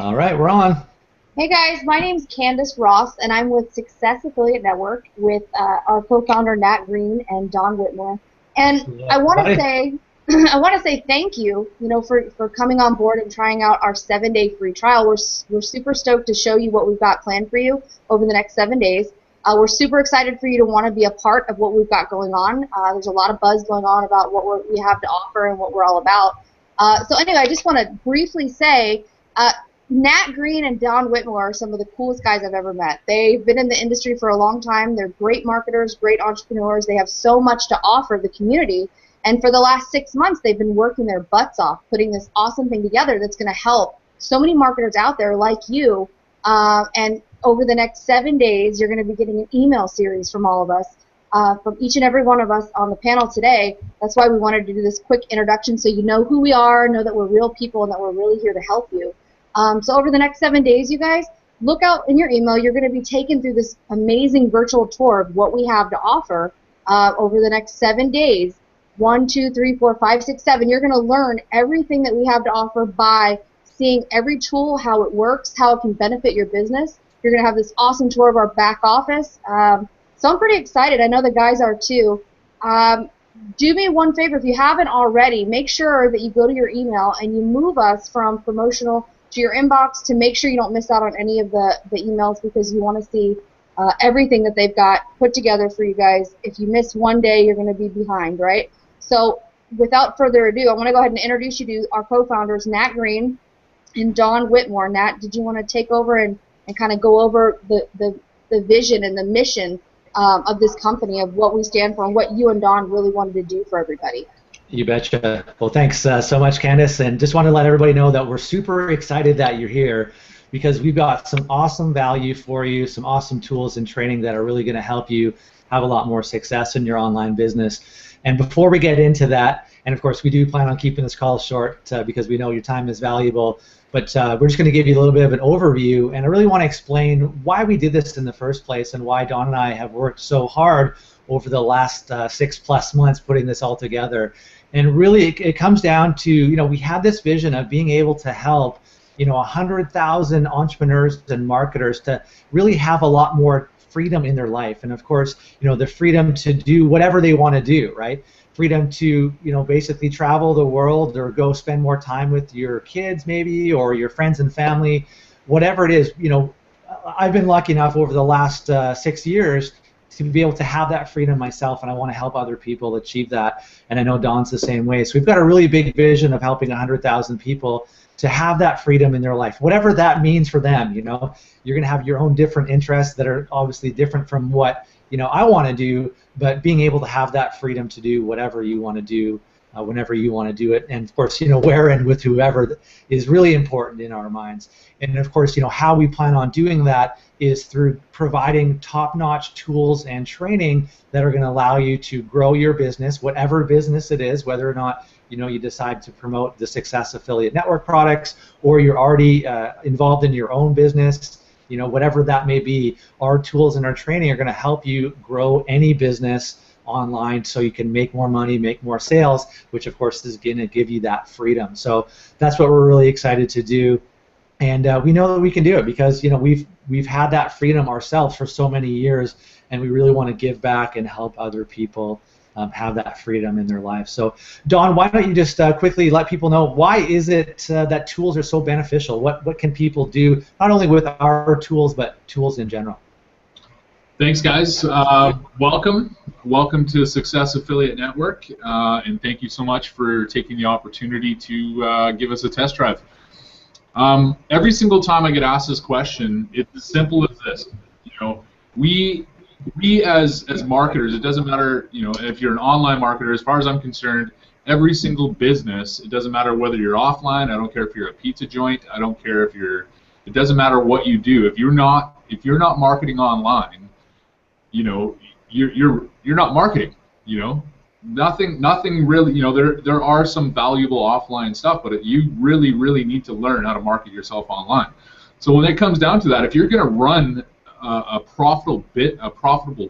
All right, we're on. Hey guys, my name's Candace Ross, and I'm with Success Affiliate Network with our co-founder Nat Green and Don Whitmore. And Yeah, I want to buddy. say, I want to say thank you, for coming on board and trying out our 7-day free trial. We're super stoked to show you what we've got planned for you over the next 7 days. We're super excited for you to want to be a part of what we've got going on. There's a lot of buzz going on about what we have to offer and what we're all about. So anyway, I just want to briefly say. Nat Green and Don Whitmore are some of the coolest guys I've ever met. They've been in the industry for a long time. They're great marketers, great entrepreneurs. They have so much to offer the community. And for the last 6 months, they've been working their butts off, putting this awesome thing together that's going to help so many marketers out there like you. And over the next 7 days, you're going to be getting an email series from all of us, from each and every one of us on the panel today. That's why we wanted to do this quick introduction so you know who we are, know that we're real people, and that we're really here to help you. So over the next 7 days, you guys, look out in your email. You're going to be taken through this amazing virtual tour of what we have to offer over the next 7 days. 1, 2, 3, 4, 5, 6, 7. You're going to learn everything that we have to offer by seeing every tool, how it works, how it can benefit your business. You're going to have this awesome tour of our back office. So I'm pretty excited. I know the guys are too. Do me one favor, if you haven't already, make sure that you go to your email and you move us from promotional to your inbox to make sure you don't miss out on any of the emails, because you want to see everything that they've got put together for you guys. If you miss one day, you're going to be behind, right? So without further ado, I want to go ahead and introduce you to our co-founders, Nat Green and Don Whitmore. Nat, did you want to take over and kind of go over the vision and the mission of this company, of what we stand for and what you and Don really wanted to do for everybody? You betcha. Well, thanks so much, Candace. And just want to let everybody know that we're super excited that you're here, because we've got some awesome value for you, some awesome tools and training that are really going to help you have a lot more success in your online business. And before we get into that, and of course we do plan on keeping this call short because we know your time is valuable, but we're just going to give you a little bit of an overview, and I really want to explain why we did this in the first place and why Don and I have worked so hard over the last 6+ months putting this all together. And really, it comes down to, we had this vision of being able to help, 100,000 entrepreneurs and marketers to really have a lot more freedom in their life. And of course, the freedom to do whatever they want to do, right? Freedom to, basically travel the world or go spend more time with your kids maybe, or your friends and family, whatever it is. I've been lucky enough over the last 6 years to be able to have that freedom myself, and I want to help other people achieve that, and I know Don's the same way. So we've got a really big vision of helping 100,000 people to have that freedom in their life, whatever that means for them. You're going to have your own different interests that are obviously different from what I want to do, but being able to have that freedom to do whatever you want to do, whenever you want to do it, and of course, where and with whoever is really important in our minds. And of course, how we plan on doing that is through providing top-notch tools and training that are going to allow you to grow your business, whatever business it is, whether or not you decide to promote the Success Affiliate Network products, or you're already involved in your own business. Whatever that may be, our tools and our training are going to help you grow any business online so you can make more money, make more sales, which of course is going to give you that freedom. So that's what we're really excited to do. And we know that we can do it because we've had that freedom ourselves for so many years, and we really want to give back and help other people have that freedom in their life. So Don, why don't you just quickly let people know, why is it that tools are so beneficial? What can people do, not only with our tools, but tools in general? Thanks, guys. Welcome to Success Affiliate Network, and thank you so much for taking the opportunity to give us a test drive. Every single time I get asked this question, it's as simple as this. We as marketers, it doesn't matter, if you're an online marketer. As far as I'm concerned, every single business, it doesn't matter whether you're offline. I don't care if you're a pizza joint. I don't care if you're. It doesn't matter what you do. If you're not marketing online, you're not marketing. Nothing really. There are some valuable offline stuff, but you really need to learn how to market yourself online. So when it comes down to that, if you're going to run a profitable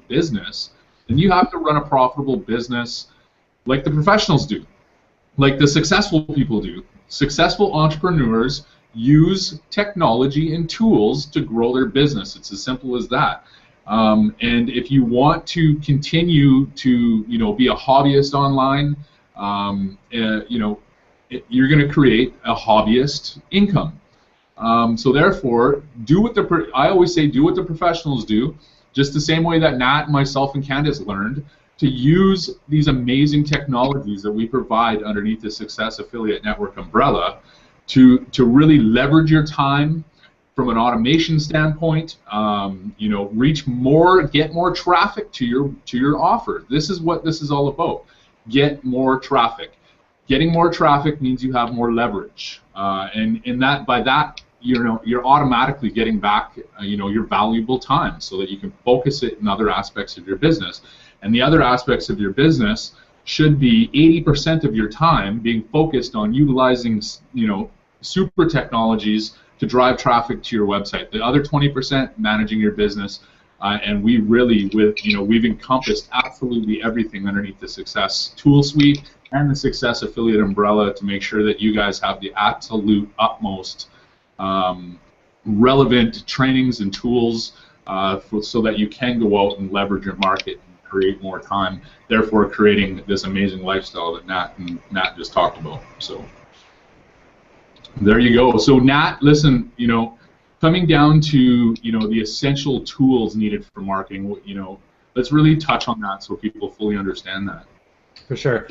business, then you have to run a profitable business like the professionals do, like the successful people do. Successful entrepreneurs use technology and tools to grow their business. It's as simple as that. And if you want to continue to, be a hobbyist online, you're going to create a hobbyist income. So therefore, I always say do what the professionals do, just the same way that Nat, myself, and Candace learned to use these amazing technologies that we provide underneath the Success Affiliate Network umbrella to really leverage your time from an automation standpoint, reach more, get more traffic to your offer. This is what this is all about. Get more traffic. Getting more traffic means you have more leverage, and by that, you're automatically getting back, your valuable time, so that you can focus it in other aspects of your business. And the other aspects of your business should be 80% of your time being focused on utilizing, super technologies to drive traffic to your website. The other 20% managing your business, and we really, we've encompassed absolutely everything underneath the Success Tool Suite and the Success Affiliate umbrella to make sure that you guys have the absolute utmost relevant trainings and tools so that you can go out and leverage your market and create more time, therefore creating this amazing lifestyle that Nat just talked about. So there you go. So Nat, listen, coming down to the essential tools needed for marketing, let's really touch on that so people fully understand that. For sure.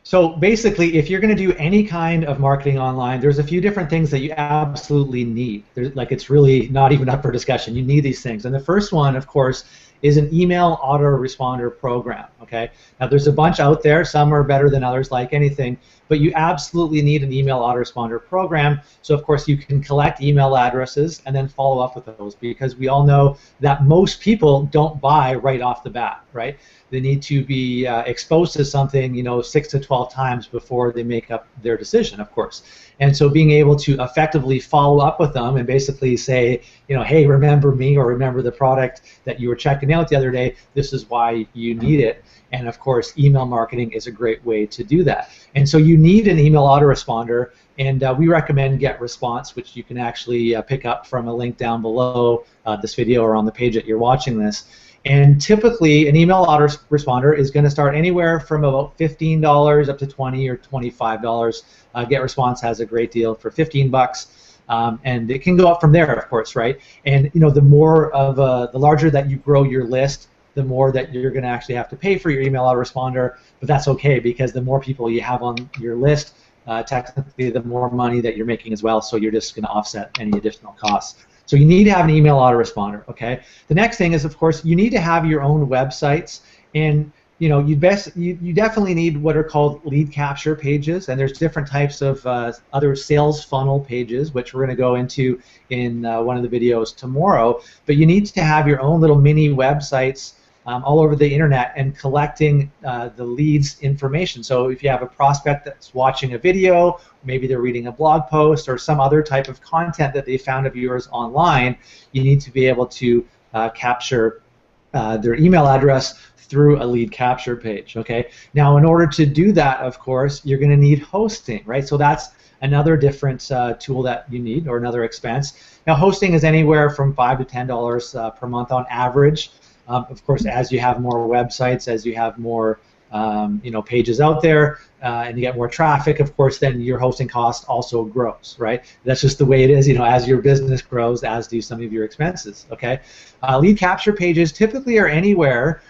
So basically, if you're going to do any kind of marketing online, there's a few different things that you absolutely need. It's really not even up for discussion. You need these things. And the first one, of course, is an email autoresponder program. Okay. Now there's a bunch out there. Some are better than others, like anything. But you absolutely need an email autoresponder program. So of course you can collect email addresses and then follow up with those, because we all know that most people don't buy right off the bat, right? They need to be exposed to something, 6 to 12 times before they make up their decision, of course. And so being able to effectively follow up with them and basically say, hey, remember me, or remember the product that you were checking out the other day, this is why you need it. And of course, email marketing is a great way to do that. And so you need an email autoresponder, and we recommend GetResponse, which you can actually pick up from a link down below this video or on the page that you're watching this. And typically, an email autoresponder is going to start anywhere from about $15 up to $20 or $25. GetResponse has a great deal for $15, and it can go up from there, of course, right? And the more of the larger that you grow your list, the more that you're going to actually have to pay for your email autoresponder. But that's okay, because the more people you have on your list, technically, the more money that you're making as well. So you're just going to offset any additional costs. So you need to have an email autoresponder, okay? The next thing is, of course, you need to have your own websites, and you definitely need what are called lead capture pages, and there's different types of other sales funnel pages, which we're going to go into in one of the videos tomorrow. But you need to have your own little mini websites all over the internet and collecting the leads information. So if you have a prospect that's watching a video, maybe they're reading a blog post or some other type of content that they found of yours online, you need to be able to capture their email address through a lead capture page. Okay. Now, in order to do that, of course, you're going to need hosting, right? So that's another different tool that you need, or another expense. Now, hosting is anywhere from $5 to $10 per month on average. Of course, as you have more websites, as you have more pages out there, and you get more traffic, of course, then your hosting cost also grows, right? That's just the way it is. As your business grows, as do some of your expenses. Okay, lead capture pages typically are anywhere.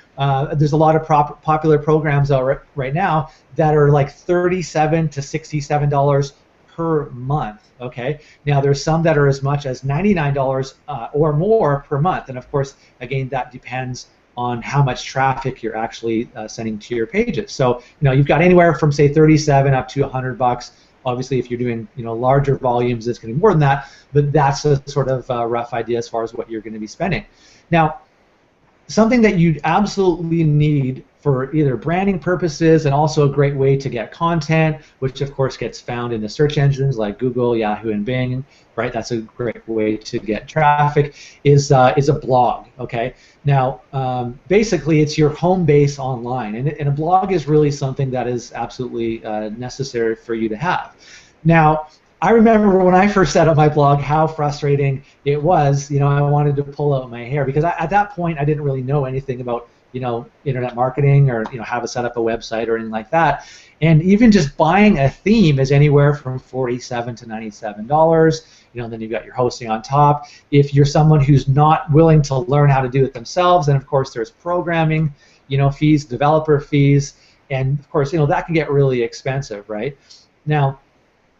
There's a lot of popular programs out right now that are like $37 to $67 per month. Okay. Now there's some that are as much as $99 or more per month, and of course, again, that depends on how much traffic you're actually sending to your pages. So you've got anywhere from say $37 up to $100. Obviously, if you're doing larger volumes, it's going to be more than that. But that's a sort of rough idea as far as what you're going to be spending. Now, something that you absolutely need for either branding purposes and also a great way to get content, which of course gets found in the search engines like Google, Yahoo, and Bing, right? That's a great way to get traffic, is a blog, okay? Now, basically, it's your home base online, and a blog is really something that is absolutely necessary for you to have. Now, I remember when I first set up my blog how frustrating it was. I wanted to pull out my hair because at that point I didn't really know anything about internet marketing or how to set up a website or anything like that. And even just buying a theme is anywhere from $47 to $97. Then you've got your hosting on top. If you're someone who's not willing to learn how to do it themselves, then of course there's programming, fees, developer fees, and of course that can get really expensive, right? Now,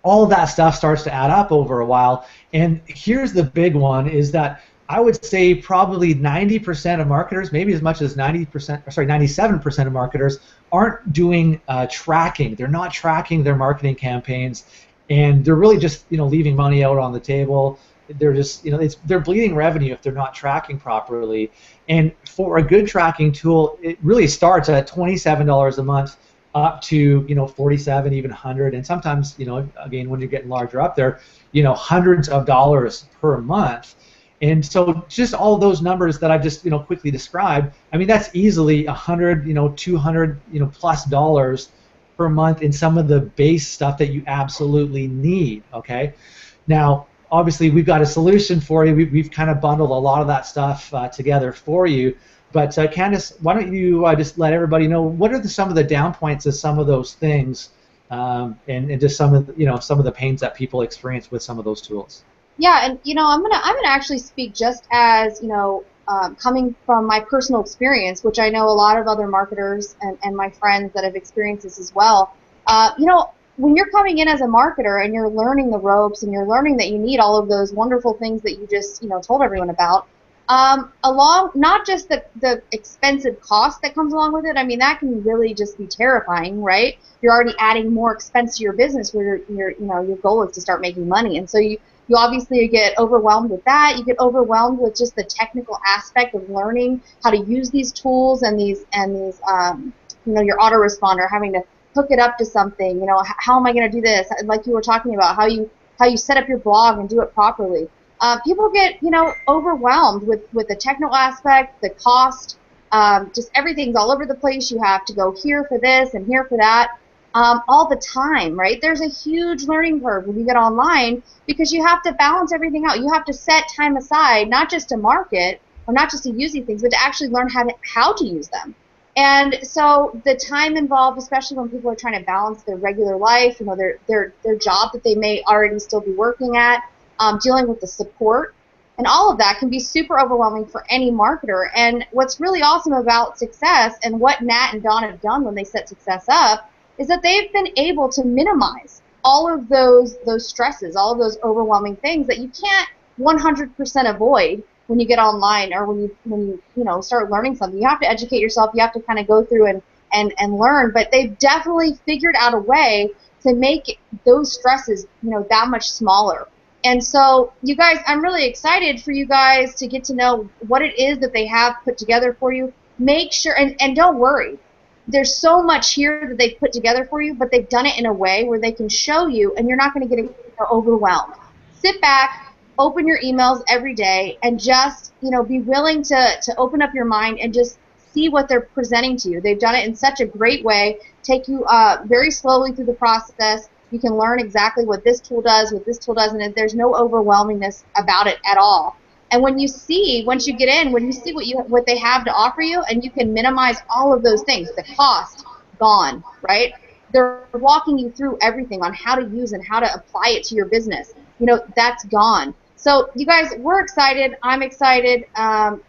all of that stuff starts to add up over a while, and here's the big one: is that I would say probably 90% of marketers, maybe as much as 97% of marketers aren't doing tracking. They're not tracking their marketing campaigns, and they're really just leaving money out on the table. They're just they're bleeding revenue if they're not tracking properly. And for a good tracking tool, it really starts at $27 a month up to $47, even $100, and sometimes again when you're getting larger up there, hundreds of dollars per month. And so just all those numbers that I just quickly described, I mean that's easily $100, $200 plus dollars per month in some of the base stuff that you absolutely need. Okay, now obviously we've got a solution for you. We've kind of bundled a lot of that stuff together for you. But Candace, why don't you just let everybody know what are some of the down points of some of those things, and just some of the pains that people experience with some of those tools. Yeah, and I'm gonna actually speak just as coming from my personal experience, which I know a lot of other marketers and my friends that have experienced this as well. When you're coming in as a marketer and you're learning the ropes and you're learning that you need all of those wonderful things that you just told everyone about, along not just the expensive cost that comes along with it. I mean that can really just be terrifying, right? You're already adding more expense to your business where your goal is to start making money, and so you obviously get overwhelmed with that. You get overwhelmed with just the technical aspect of learning how to use these tools and these your autoresponder, having to hook it up to something. How am I going to do this? Like you were talking about, how you set up your blog and do it properly. People get overwhelmed with the technical aspect, the cost, just everything's all over the place. You have to go here for this and here for that. All the time, right? There's a huge learning curve when you get online because you have to balance everything out. You have to set time aside, not just to market or not just to use these things, but to actually learn how to use them. And so the time involved, especially when people are trying to balance their regular life, their job that they may already still be working at, dealing with the support, and all of that can be super overwhelming for any marketer. And what's really awesome about Success and what Nat and Don have done when they set Success up is that they've been able to minimize all of those stresses, all of those overwhelming things that you can't 100% avoid when you get online or when you start learning something. You have to educate yourself. You have to kind of go through and learn. But they've definitely figured out a way to make those stresses that much smaller. And so, you guys, I'm really excited for you guys to get to know what it is that they have put together for you. Make sure, and don't worry. There's so much here that they've put together for you, but they've done it in a way where they can show you, and you're not going to get overwhelmed. Sit back, open your emails every day, and just be willing to open up your mind and just see what they're presenting to you. They've done it in such a great way. Take you very slowly through the process. You can learn exactly what this tool does, what this tool does, and there's no overwhelmingness about it at all. And once you get in, when you see what they have to offer you, and you can minimize all of those things, the cost, gone, right? They're walking you through everything on how to use and how to apply it to your business. That's gone. So you guys, we're excited. I'm excited.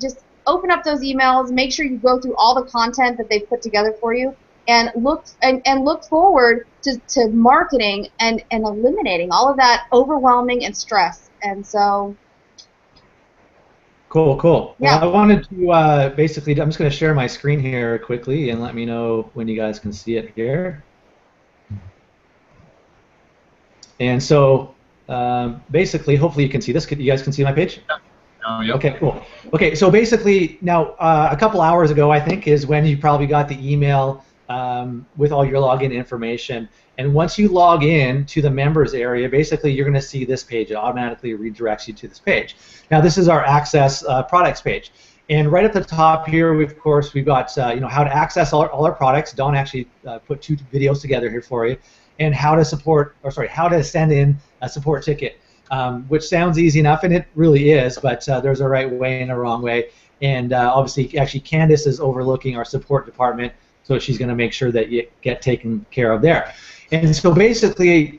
Just open up those emails. Make sure you go through all the content that they've put together for you, and look forward to marketing and eliminating all of that overwhelming and stress. And so. Cool. Yeah. Well, I wanted to basically, I'm just going to share my screen here quickly and let me know when you guys can see it here. And so basically, hopefully you can see this. You guys can see my page? Yeah. Okay, cool. Okay, so basically now a couple hours ago, I think, is when you probably got the email with all your login information. And once you log in to the members area, basically you're going to see this page. It automatically redirects you to this page. Now this is our Access products page. And right at the top here, we've got how to access all our products. Don actually put 2 videos together here for you. and how to how to send in a support ticket, which sounds easy enough, and it really is, but there's a right way and a wrong way. And obviously, actually, Candace is overlooking our support department, so she's going to make sure that you get taken care of there. And so basically,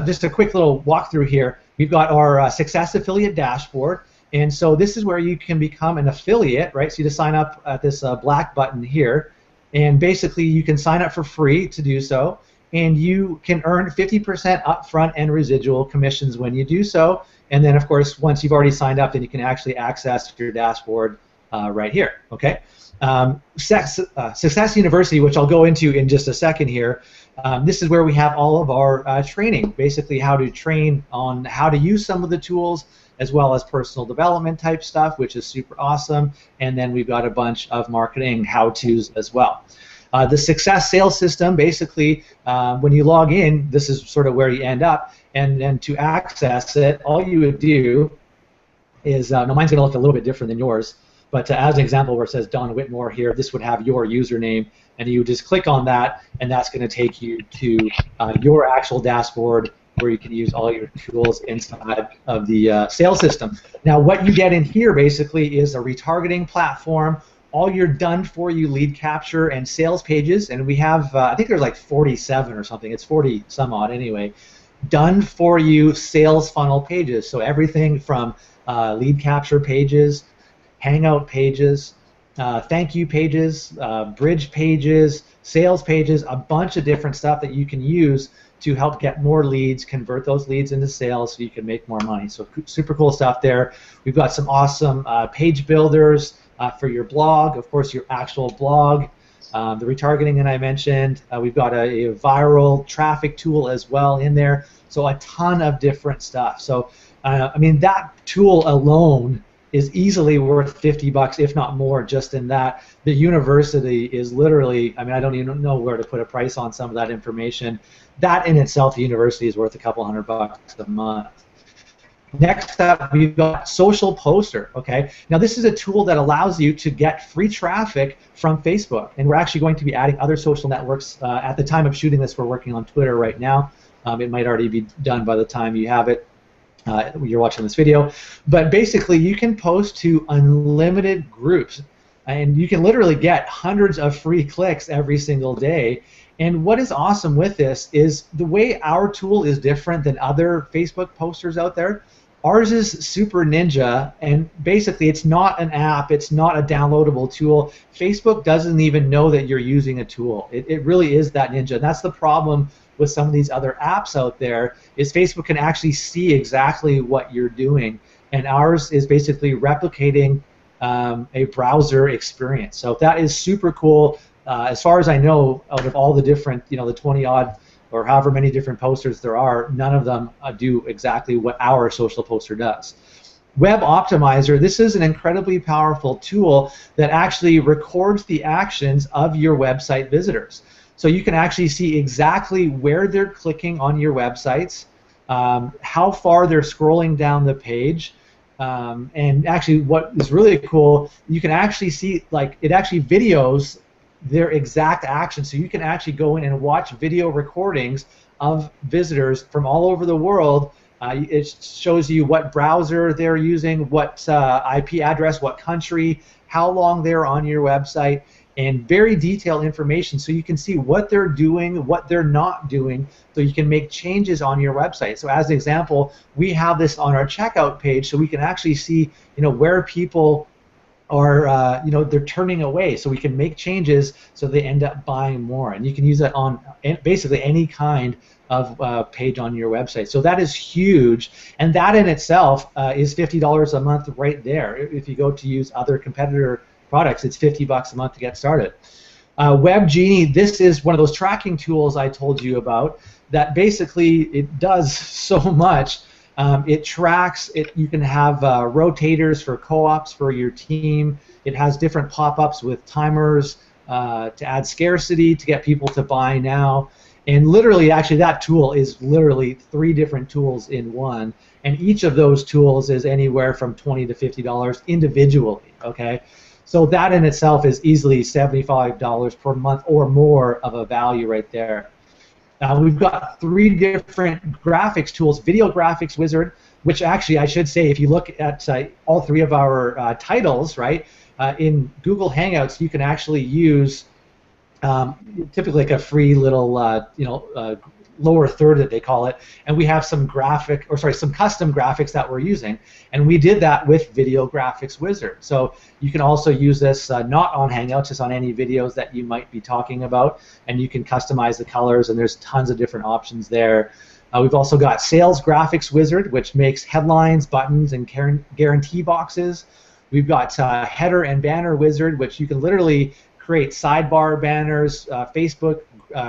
just a quick little walkthrough here. We've got our Success Affiliate Dashboard, and so this is where you can become an affiliate, right? So you just sign up at this black button here, and basically you can sign up for free to do so, and you can earn 50% upfront and residual commissions when you do so. And then, of course, once you've already signed up, then you can actually access your dashboard right here. Okay. Success University, which I'll go into in just a second here. This is where we have all of our training, basically how to train on how to use some of the tools, as well as personal development type stuff, which is super awesome. And then we've got a bunch of marketing how-tos as well. The Success Sales System, basically, when you log in, this is sort of where you end up. And then to access it, all you would do is, now mine's going to look a little bit different than yours, but as an example where it says Don Whitmore here, this would have your username, and you just click on that, and that's going to take you to your actual dashboard where you can use all your tools inside of the sales system. Now, what you get in here basically is a retargeting platform, all your done-for-you lead capture and sales pages, and we have, I think there's like 47 or something, it's 40 some odd anyway, done-for-you sales funnel pages. So everything from lead capture pages, hangout pages, thank you pages, bridge pages, sales pages, a bunch of different stuff that you can use to help get more leads, convert those leads into sales so you can make more money. So super cool stuff there. We've got some awesome page builders for your blog, of course your actual blog, the retargeting that I mentioned. We've got a viral traffic tool as well in there. So a ton of different stuff. So I mean, that tool alone is easily worth $50, if not more, just in that. The university is literally, I mean, I don't even know where to put a price on some of that information. That in itself, the university is worth a couple $100 a month. Next up, we've got Social Poster, okay? Now, this is a tool that allows you to get free traffic from Facebook, and we're actually going to be adding other social networks. At the time of shooting this, we're working on Twitter right now. It might already be done by the time you have it. You're watching this video, but basically you can post to unlimited groups, and you can literally get hundreds of free clicks every single day. And what is awesome with this is the way our tool is different than other Facebook posters out there. Ours is super ninja, and basically it's not an app, it's not a downloadable tool. Facebook doesn't even know that you're using a tool. It really is that ninja, and that's the problem with some of these other apps out there, is Facebook can actually see exactly what you're doing, and ours is basically replicating a browser experience. So that is super cool. As far as I know, out of all the different, the 20-odd or however many different posters there are, none of them do exactly what our social poster does. Web Optimizer, this is an incredibly powerful tool that actually records the actions of your website visitors. So you can actually see exactly where they're clicking on your websites, how far they're scrolling down the page, and actually what is really cool, you can actually see, like, it actually videos their exact actions. So you can actually go in and watch video recordings of visitors from all over the world. It shows you what browser they're using, what IP address, what country, how long they're on your website, and very detailed information, so you can see what they're doing, what they're not doing, so you can make changes on your website. So as an example, we have this on our checkout page, so we can actually see, where people are, they're turning away, so we can make changes so they end up buying more. And you can use that on basically any kind of page on your website. So that is huge, and that in itself is $50 a month right there. If you go to use other competitor products, it's $50 a month to get started. WebGenie, this is one of those tracking tools I told you about that basically it does so much. It tracks, you can have rotators for co-ops for your team. It has different pop-ups with timers to add scarcity to get people to buy now. And literally, actually, that tool is literally 3 different tools in one. And each of those tools is anywhere from $20 to $50 individually, okay? So that in itself is easily $75 per month or more of a value right there. We've got 3 different graphics tools. Video Graphics Wizard, which actually I should say, if you look at all 3 of our titles, right, in Google Hangouts, you can actually use typically like a free little, lower third that they call it, and we have some some custom graphics that we're using, and we did that with Video Graphics Wizard. So you can also use this not on Hangouts, just on any videos that you might be talking about, and you can customize the colors, and there's tons of different options there. We've also got Sales Graphics Wizard, which makes headlines, buttons, and guarantee boxes. We've got Header and Banner Wizard, which you can literally create sidebar banners, Facebook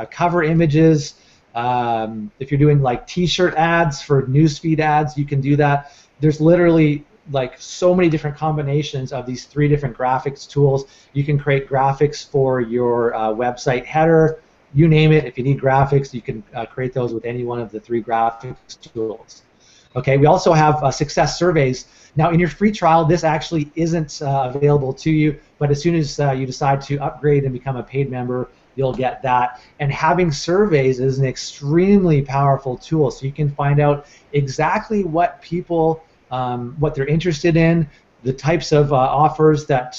cover images. If you're doing like T-shirt ads for newsfeed ads, you can do that. There's literally like so many different combinations of these 3 different graphics tools. You can create graphics for your website header, you name it. If you need graphics, you can create those with any one of the 3 graphics tools. Okay, we also have success surveys. Now, in your free trial, this actually isn't available to you, but as soon as you decide to upgrade and become a paid member, you'll get that. And having surveys is an extremely powerful tool, so you can find out exactly what people, what they're interested in, the types of offers that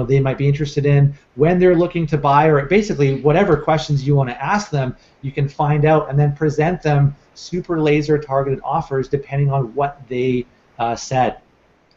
they might be interested in, when they're looking to buy, or basically whatever questions you want to ask them, you can find out and then present them super laser targeted offers depending on what they said,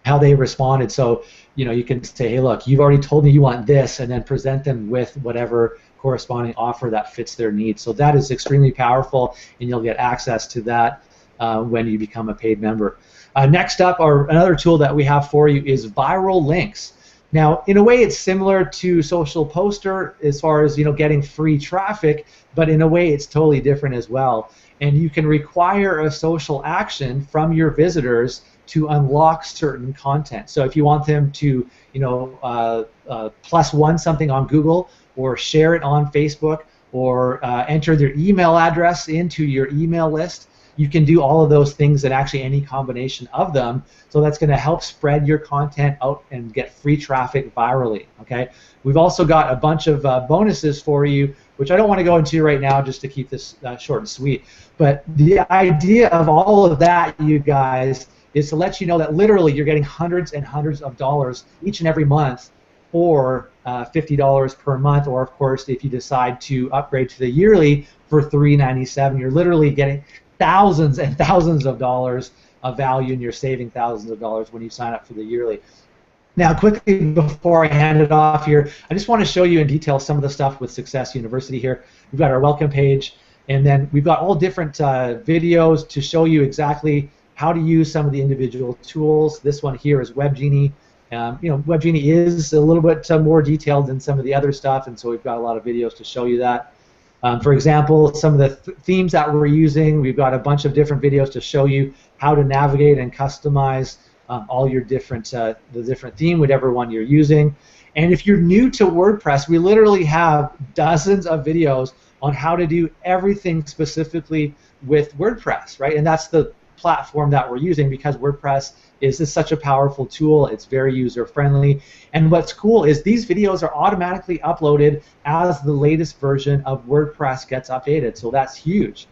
how they responded. So you can say, hey, look, you've already told me you want this, and then present them with whatever corresponding offer that fits their needs. So that is extremely powerful, and you'll get access to that when you become a paid member. Next up, another tool that we have for you is Viral Links. Now, in a way, it's similar to Social Poster as far as getting free traffic, but in a way, it's totally different as well. And you can require a social action from your visitors to unlock certain content. So if you want them to, +1 something on Google, or share it on Facebook, or enter their email address into your email list, you can do all of those things and actually any combination of them. So that's going to help spread your content out and get free traffic virally. Okay. We've also got a bunch of bonuses for you, which I don't want to go into right now just to keep this short and sweet. But the idea of all of that, you guys, is to let you know that literally you're getting hundreds and hundreds of dollars each and every month, or $50 per month, or of course if you decide to upgrade to the yearly for $397, you're literally getting thousands and thousands of dollars of value, and you're saving thousands of dollars when you sign up for the yearly. Now, quickly before I hand it off here, I just want to show you in detail some of the stuff with Success University here. We've got our welcome page, and then we've got all different videos to show you exactly how to use some of the individual tools. This one here is WebGenie. WebGenie is a little bit more detailed than some of the other stuff, and so we've got a lot of videos to show you that. For example, some of the themes that we're using, we've got a bunch of different videos to show you how to navigate and customize all your different the different theme, whatever one you're using. And if you're new to WordPress, we literally have dozens of videos on how to do everything specifically with WordPress, right? And that's the platform that we're using, because WordPress is such a powerful tool. It's very user-friendly. And what's cool is these videos are automatically uploaded as the latest version of WordPress gets updated, so that's huge.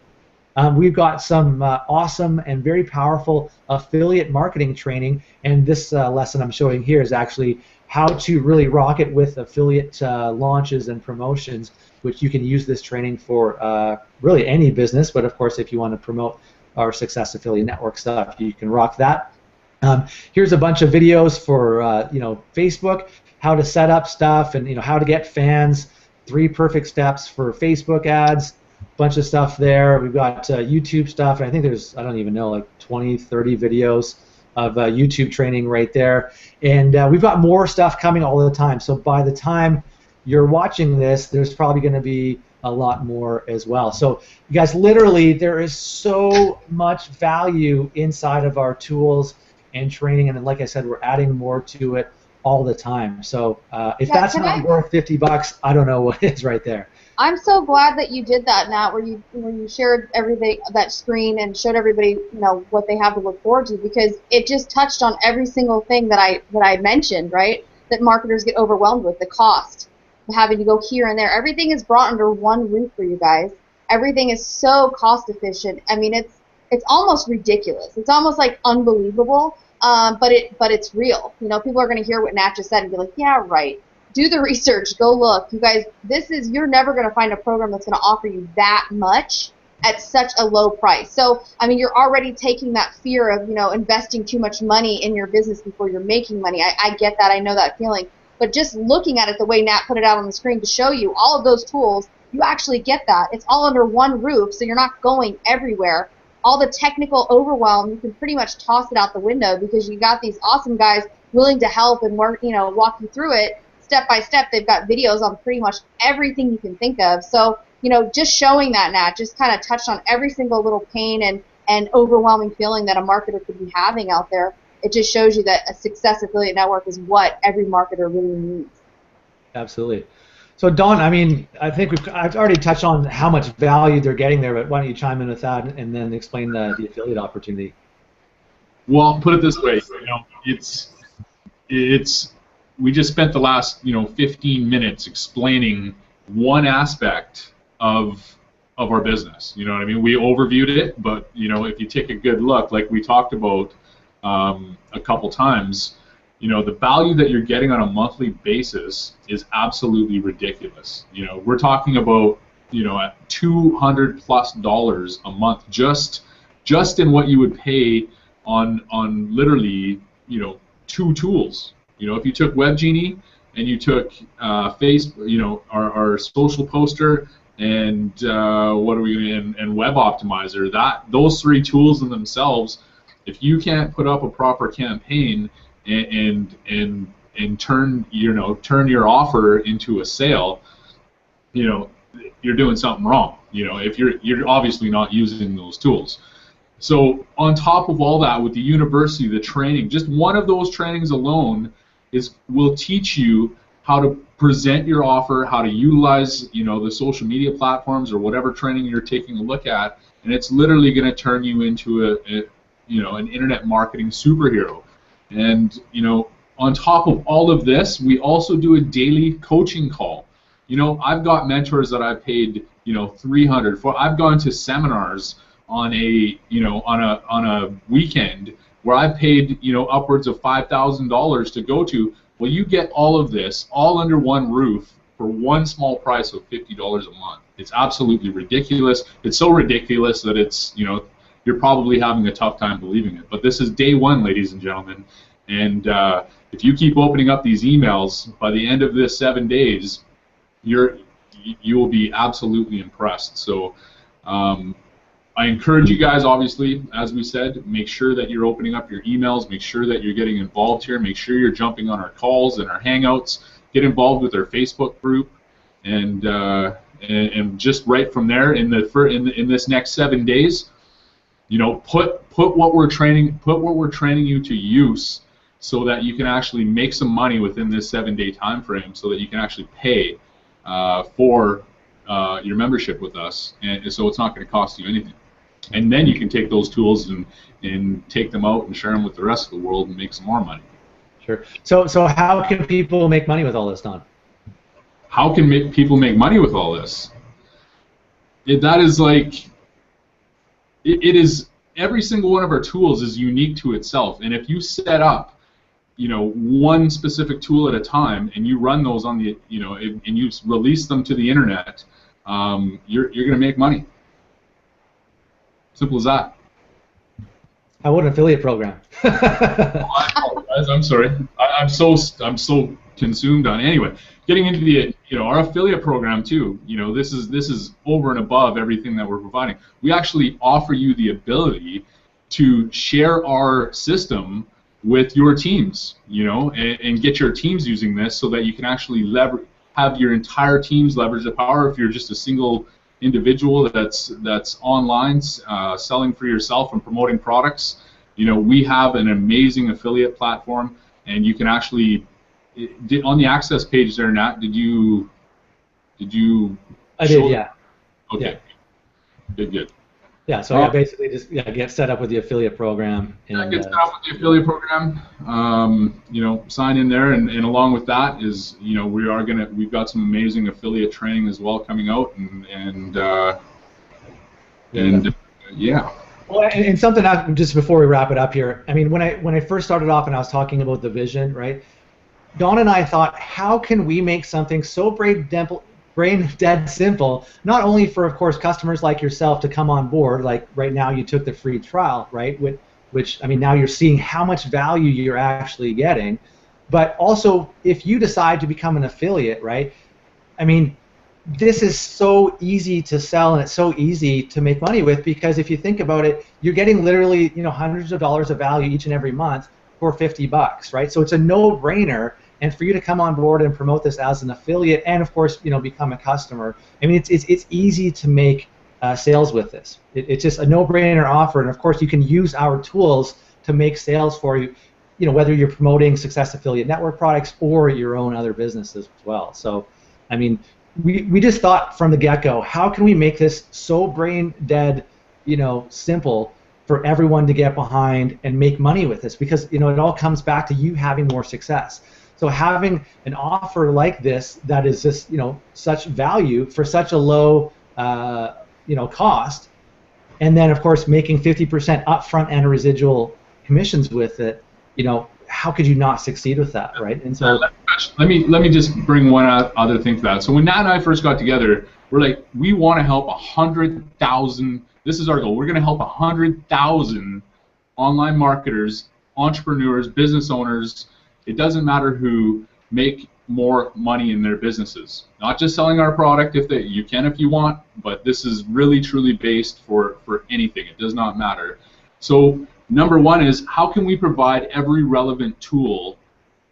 We've got some awesome and very powerful affiliate marketing training, and this lesson I'm showing here is actually how to really rock it with affiliate launches and promotions, which you can use this training for really any business, but of course if you want to promote our Success Affiliate Network stuff, you can rock that. Here's a bunch of videos for Facebook, how to set up stuff, and how to get fans, 3 perfect steps for Facebook ads, bunch of stuff there. We've got YouTube stuff, and I think there's, I don't even know, like 20, 30 videos of YouTube training right there. And we've got more stuff coming all the time, so by the time you're watching this, there's probably going to be a lot more as well. So you guys, literally there is so much value inside of our tools and training, and like I said, we're adding more to it all the time. So if that's not worth $50, I don't know what is right there. I'm so glad that you did that, Nat, where you shared everything, that screen, and showed everybody what they have to look forward to, because it just touched on every single thing that I mentioned, right? That marketers get overwhelmed with, the cost, having to go here and there. Everything is brought under one roof for you guys. Everything is so cost efficient. I mean, it's almost ridiculous. It's almost like unbelievable, but it's real. You know, people are going to hear what Nat just said and be like, yeah, right. Do the research. Go look. You guys, you're never going to find a program that's going to offer you that much at such a low price. So, I mean, you're already taking that fear of, you know, investing too much money in your business before you're making money. I get that. I know that feeling. But just looking at it the way Nat put it out on the screen to show you all of those tools, you actually get that. It's all under one roof, so you're not going everywhere. All the technical overwhelm, you can pretty much toss it out the window because you got these awesome guys willing to help and work, you know, walk you through it step by step. They've got videos on pretty much everything you can think of. So, you know, just showing that, Nat, just kind of touched on every single little pain and overwhelming feeling that a marketer could be having out there. It just shows you that a success affiliate network is what every marketer really needs. Absolutely. So, Dawn, I mean, I think I've already touched on how much value they're getting there, but why don't you chime in with that and then explain the affiliate opportunity? Well, put it this way, you know, it's we just spent the last, you know, 15 minutes explaining one aspect of our business. You know what I mean? We overviewed it, but, you know, if you take a good look, like we talked about a couple times, you know, the value that you're getting on a monthly basis is absolutely ridiculous. You know, we're talking about, you know, at $200+ a month just in what you would pay on literally, you know, 2 tools. You know, if you took WebGenie and you took you know, our social poster and what are we and Web Optimizer, those 3 tools in themselves, if you can't put up a proper campaign and turn your offer into a sale, you know, you're doing something wrong. You know, if you're obviously not using those tools. So on top of all that, with the university, the training, just one of those trainings alone will teach you how to present your offer, how to utilize, you know, the social media platforms or whatever training you're taking a look at, and it's literally going to turn you into you know, an internet marketing superhero. And, you know, on top of all of this, we also do a daily coaching call. You know, I've got mentors that I've paid, you know, $300 for. I've gone to seminars on a weekend where I've paid, you know, upwards of $5,000 to go to. Well, you get all of this all under one roof for one small price of $50 a month. It's absolutely ridiculous. It's so ridiculous that it's, you know, you're probably having a tough time believing it. But this is day one, ladies and gentlemen. And if you keep opening up these emails, by the end of this 7 days, you will be absolutely impressed. So I encourage you guys, obviously, as we said, make sure that you're opening up your emails, make sure that you're getting involved here, make sure you're jumping on our calls and our Hangouts, get involved with our Facebook group, and just right from there in this next 7 days, you know, put what we're training you to use, so that you can actually make some money within this 7-day time frame, so that you can actually pay for your membership with us, and so it's not going to cost you anything. And then you can take those tools and take them out and share them with the rest of the world and make some more money. Sure. So how can people make money with all this, Don? How can people make money with all this? That is like, it is, every single one of our tools is unique to itself. And if you set up, you know, one specific tool at a time, and you run those on the, you know, and you release them to the internet, you're going to make money. Simple as that. How would an affiliate program? I apologize. I'm sorry. I'm so consumed on. Anyway, getting into the, you know, our affiliate program too. You know, this is over and above everything that we're providing. We actually offer you the ability to share our system with your teams. You know, and get your teams using this so that you can actually have your entire teams leverage the power. If you're just a single individual that's online selling for yourself and promoting products, you know, we have an amazing affiliate platform, and you can actually, on the access page there, Nat, did you I did, yeah. Okay. Yeah. Good. Yeah, so yeah, basically just get set up with the affiliate program. And, get set up with the affiliate program. You know, sign in there, and along with that is, you know, we've got some amazing affiliate training as well coming out, and And yeah. Well, and something just before we wrap it up here. I mean, when I first started off and I was talking about the vision, right? Dawn and I thought, how can we make something so brain dead simple, not only for, of course, customers like yourself to come on board, like right now you took the free trial, right? Which I mean, now you're seeing how much value you're actually getting, but also if you decide to become an affiliate, right? I mean, this is so easy to sell and it's so easy to make money with, because if you think about it, you're getting literally, you know, hundreds of dollars of value each and every month for $50, right? So it's a no-brainer. And for you to come on board and promote this as an affiliate, and of course, you know, become a customer. I mean, it's easy to make sales with this. It's just a no-brainer offer, and of course, you can use our tools to make sales for you. You know, whether you're promoting Success Affiliate Network products or your own other businesses as well. So, I mean, we just thought from the get-go, how can we make this so brain dead, you know, simple for everyone to get behind and make money with this? Because, you know, it all comes back to you having more success. So having an offer like this that is just, you know, such value for such a low, you know, cost, and then of course making 50% upfront and residual commissions with it, you know, how could you not succeed with that, right? And so let me just bring one other thing to that. So when Nat and I first got together, we're like, we want to help 100,000. This is our goal. We're going to help 100,000 online marketers, entrepreneurs, business owners. It doesn't matter who, make more money in their businesses. Not just selling our product, you can if you want, but this is really truly based for anything. It does not matter. So number one is, how can we provide every relevant tool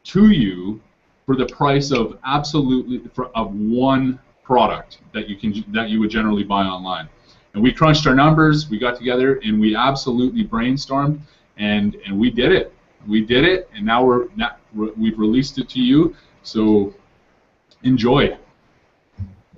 to you for the price of of one product that you would generally buy online? And we crunched our numbers, we got together, and we absolutely brainstormed, and we did it. We did it, and now we've released it to you. So enjoy.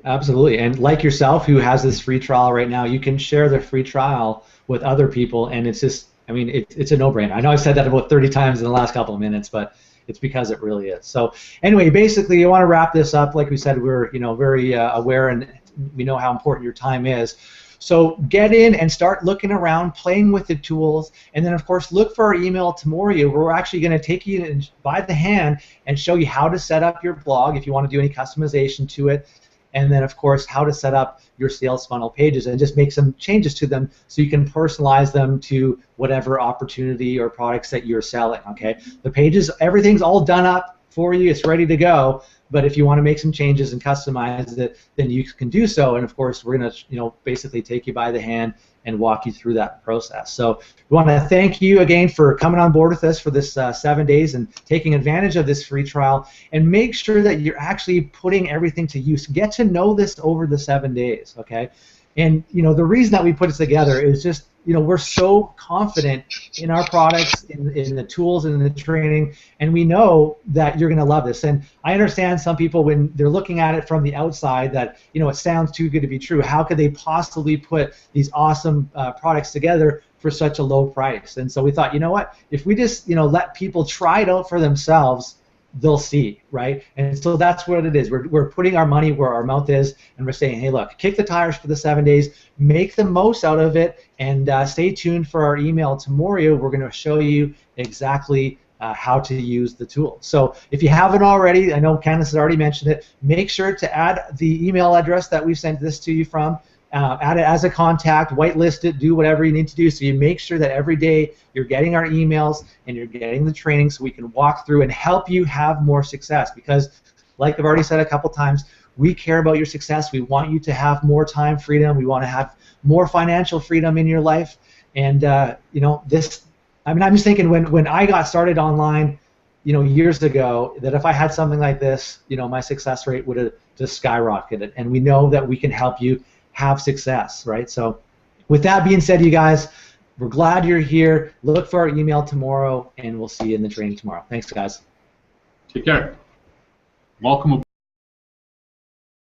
Absolutely, and like yourself, who has this free trial right now, you can share the free trial with other people, and it's just, I mean, it's a no-brainer. I know I've said that about 30 times in the last couple of minutes, but it's because it really is. So anyway, basically, you want to wrap this up. Like we said, we're, you know, very aware, and we know how important your time is. So get in and start looking around, playing with the tools, and then of course look for our email tomorrow, where we're actually going to take you by the hand and show you how to set up your blog if you want to do any customization to it, and then of course how to set up your sales funnel pages and just make some changes to them so you can personalize them to whatever opportunity or products that you're selling. Okay, the pages, everything's all done up for you, it's ready to go. But if you want to make some changes and customize it, then you can do so. And of course, we're going to, you know, basically take you by the hand and walk you through that process. So we want to thank you again for coming on board with us for this 7 days and taking advantage of this free trial. And make sure that you're actually putting everything to use. Get to know this over the 7 days, okay? And, you know, the reason that we put it together is just, you know, we're so confident in our products, in the tools and in the training, and we know that you're going to love this. And I understand some people, when they're looking at it from the outside, that, you know, it sounds too good to be true. How could they possibly put these awesome products together for such a low price? And so we thought, you know what, if we just, you know, let people try it out for themselves, they'll see, right? And so that's what it is. We're putting our money where our mouth is, and we're saying, hey, look, kick the tires for the 7 days, make the most out of it, and stay tuned for our email tomorrow. We're going to show you exactly how to use the tool. So if you haven't already, I know Candace has already mentioned it, make sure to add the email address that we've sent this to you from. Add it as a contact, whitelist it, do whatever you need to do, so you make sure that every day you're getting our emails and you're getting the training so we can walk through and help you have more success. Because, like I've already said a couple times, we care about your success. We want you to have more time freedom. We want to have more financial freedom in your life. And, you know, this, I mean, I'm just thinking when I got started online, you know, years ago, that if I had something like this, you know, my success rate would have just skyrocketed. And we know that we can help you have success, right? So with that being said, you guys, we're glad you're here. Look for our email tomorrow, and we'll see you in the training tomorrow. Thanks, guys. Take care. Welcome aboard.